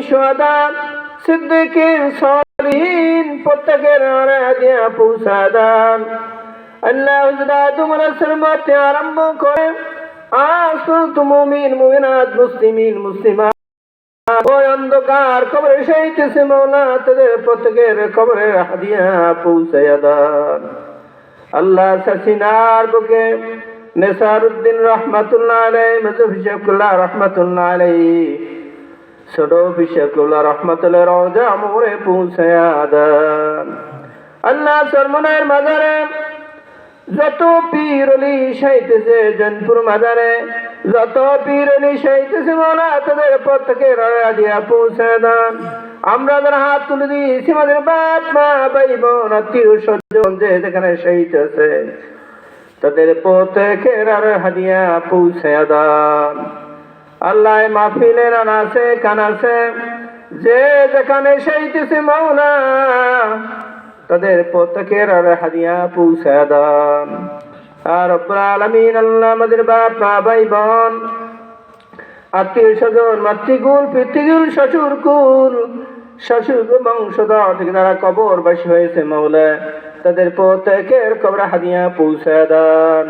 শুহাদা সিদ্দিকিন সালিহিন প্রত্যেকের হাদিয়া পৌঁছা দেন। আল্লাহ তোমার সরমতে আরম্ভ করে আসল মুমিন মুমিনাত মুসলিমিন মুসলিমাত ওই অন্ধকার কবরে শহীদ মৌলা তাদের প্রত্যেকের কবরের হাদিয়া পৌঁছায়া দেন। আল্লাহ সাসিনার বুকে নেসারউদ্দিন রহমাতুল্লাহ আলাইহি, মাযহাব শাকুল্লাহ রহমাতুল্লাহ আলাইহি, ছোট শাকুল্লাহ রহমাতুল্লাহ রওজা মোরে পৌঁছায়া দেন। আল্লাহ সরমনের মাজারে যত পীর অলি শাইতেছে, জনপুর মাজারে যত পীর অলি শাইতেছে মৌলা তাদের প্রত্যেকের হাদিয়া পৌঁছে দেন। আমরা যারা হাত তুলে দিয়েছি আমাদের বাপ মা ভাই বোন আত্মীয় স্বজন যে যেখানে শহীদ আছে তাদের প্রত্যেকের হাদিয়া পৌঁছে দেন। আল্লাহ মাহফিলের আনাসে কানাসে যে যেখানে শহীদ আছে মৌলা তাদের প্রত্যেকের হাদিয়া পৌঁছে দেন। আর রব্বুল আলামিন আল্লাহ আমাদের বাপ মা ভাই বোন আত্মীয় স্বজন মাতৃকুল পিতৃকুল শ্বশুরকুল শ্বশুর বংশধর থেকে যারা কবরবাসী হয়েছে মৌলা তাদের প্রত্যেকের কবরে হাদিয়া পৌঁছে দেন।